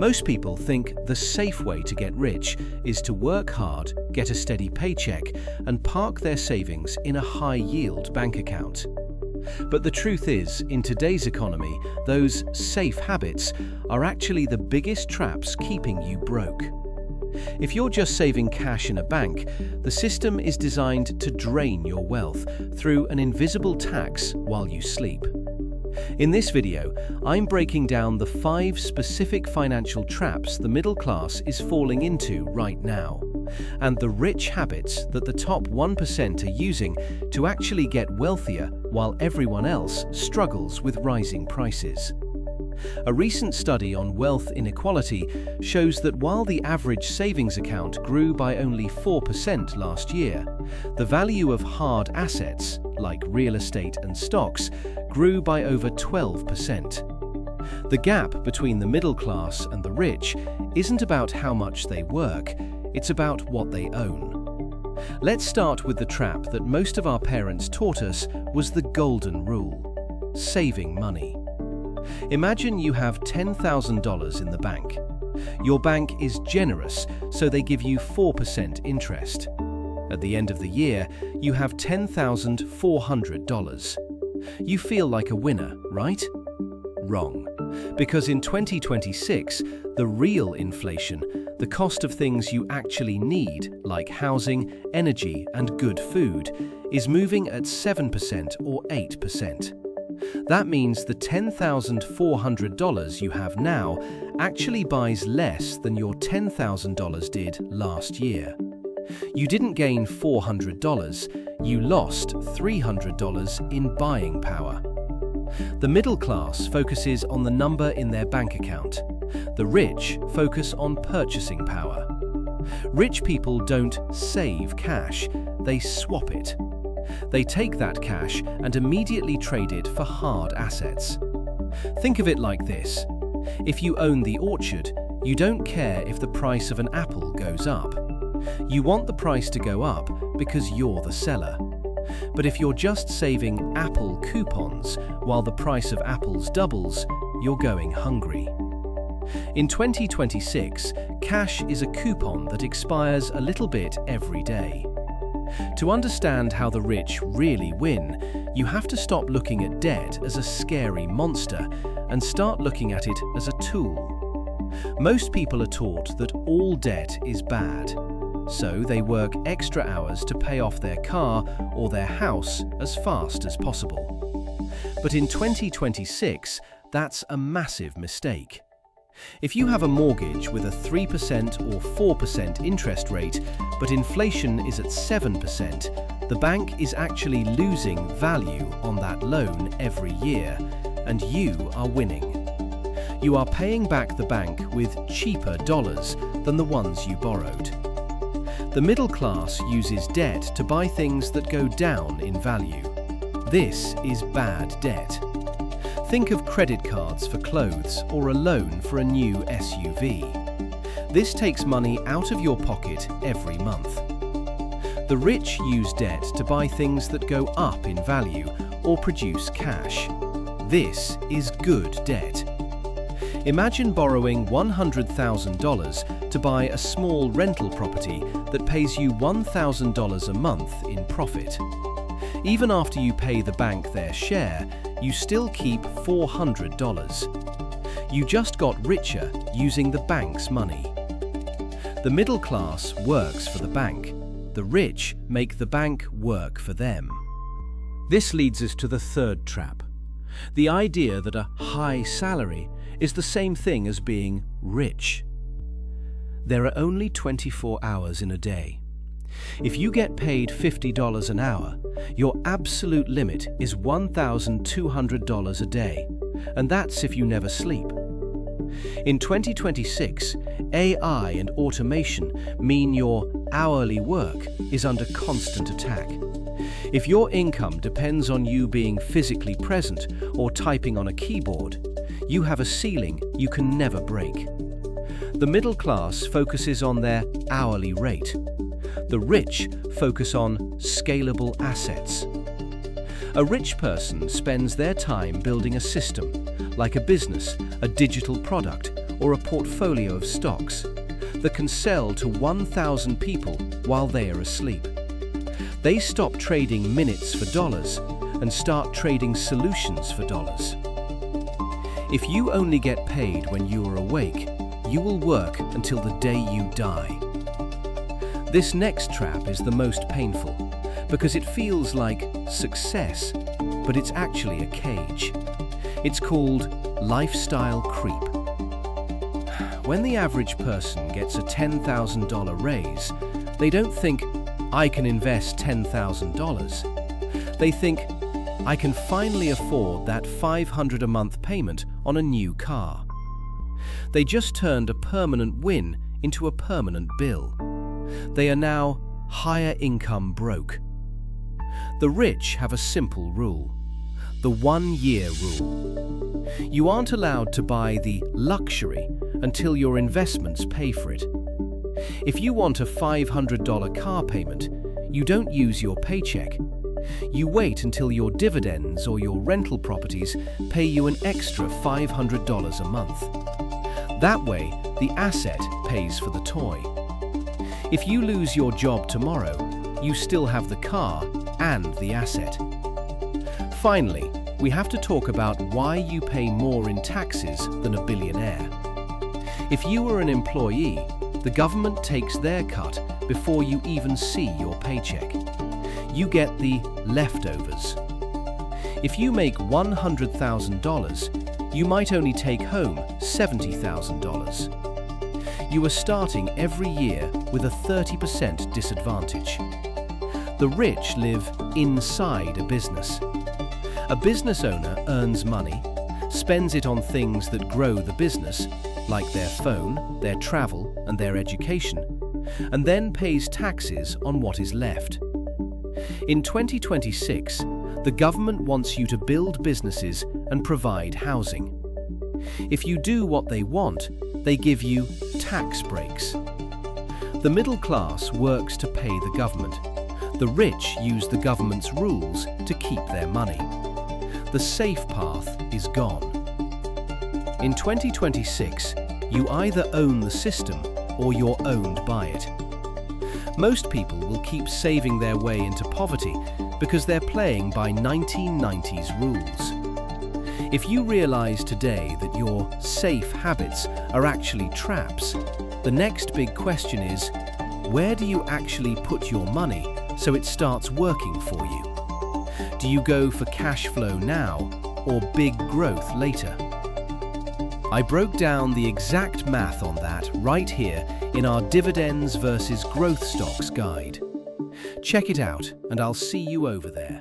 Most people think the safe way to get rich is to work hard, get a steady paycheck, and park their savings in a high-yield bank account. But the truth is, in today's economy, those safe habits are actually the biggest traps keeping you broke. If you're just saving cash in a bank, the system is designed to drain your wealth through an invisible tax while you sleep. In this video, I'm breaking down the 5 specific financial traps the middle class is falling into right now, and the rich habits that the top 1% are using to actually get wealthier while everyone else struggles with rising prices. A recent study on wealth inequality shows that while the average savings account grew by only 4% last year, the value of hard assets, like real estate and stocks, grew by over 12%. The gap between the middle class and the rich isn't about how much they work, it's about what they own. Let's start with the trap that most of our parents taught us was the golden rule: saving money. Imagine you have $10,000 in the bank. Your bank is generous, so they give you 4% interest. At the end of the year, you have $10,400. You feel like a winner, right? Wrong. Because in 2026, the real inflation, the cost of things you actually need, like housing, energy, and good food, is moving at 7% or 8%. That means the $10,400 you have now actually buys less than your $10,000 did last year. You didn't gain $400, you lost $300 in buying power. The middle class focuses on the number in their bank account. The rich focus on purchasing power. Rich people don't save cash, they swap it. They take that cash and immediately trade it for hard assets. Think of it like this. If you own the orchard, you don't care if the price of an apple goes up. You want the price to go up because you're the seller. But if you're just saving apple coupons while the price of apples doubles, you're going hungry. In 2026, cash is a coupon that expires a little bit every day. To understand how the rich really win, you have to stop looking at debt as a scary monster and start looking at it as a tool. Most people are taught that all debt is bad, so they work extra hours to pay off their car or their house as fast as possible. But in 2026, that's a massive mistake. If you have a mortgage with a 3% or 4% interest rate, but inflation is at 7%, the bank is actually losing value on that loan every year, and you are winning. You are paying back the bank with cheaper dollars than the ones you borrowed. The middle class uses debt to buy things that go down in value. This is bad debt. Think of credit cards for clothes or a loan for a new SUV. This takes money out of your pocket every month. The rich use debt to buy things that go up in value or produce cash. This is good debt. Imagine borrowing $100,000 to buy a small rental property that pays you $1,000 a month in profit. Even after you pay the bank their share, you still keep $400. You just got richer using the bank's money. The middle class works for the bank. The rich make the bank work for them. This leads us to the third trap: the idea that a high salary is the same thing as being rich. There are only 24 hours in a day. If you get paid $50 an hour, your absolute limit is $1,200 a day, and that's if you never sleep. In 2026, AI and automation mean your hourly work is under constant attack. If your income depends on you being physically present or typing on a keyboard, you have a ceiling you can never break. The middle class focuses on their hourly rate. The rich focus on scalable assets. A rich person spends their time building a system, like a business, a digital product, or a portfolio of stocks that can sell to 1,000 people while they are asleep. They stop trading minutes for dollars and start trading solutions for dollars. If you only get paid when you are awake, you will work until the day you die. This next trap is the most painful because it feels like success, but it's actually a cage. It's called lifestyle creep. When the average person gets a $10,000 raise, they don't think, I can invest $10,000. They think, I can finally afford that $500 a month payment on a new car. They just turned a permanent win into a permanent bill. They are now higher income broke. The rich have a simple rule, the 1-year rule. You aren't allowed to buy the luxury until your investments pay for it. If you want a $500 car payment, you don't use your paycheck. You wait until your dividends or your rental properties pay you an extra $500 a month. That way, the asset pays for the toy. If you lose your job tomorrow, you still have the car and the asset. Finally, we have to talk about why you pay more in taxes than a billionaire. If you are an employee, the government takes their cut before you even see your paycheck. You get the leftovers. If you make $100,000, you might only take home $70,000. You are starting every year with a 30% disadvantage. The rich live inside a business. A business owner earns money, spends it on things that grow the business, like their phone, their travel, and their education, and then pays taxes on what is left. In 2026, the government wants you to build businesses and provide housing. If you do what they want, they give you tax breaks. The middle class works to pay the government. The rich use the government's rules to keep their money. The safe path is gone. In 2026, you either own the system or you're owned by it. Most people will keep saving their way into poverty because they're playing by 1990s rules. If you realize today that your safe habits are actually traps, the next big question is, where do you actually put your money so it starts working for you? Do you go for cash flow now or big growth later? I broke down the exact math on that right here in our Dividends versus Growth Stocks guide. Check it out and I'll see you over there.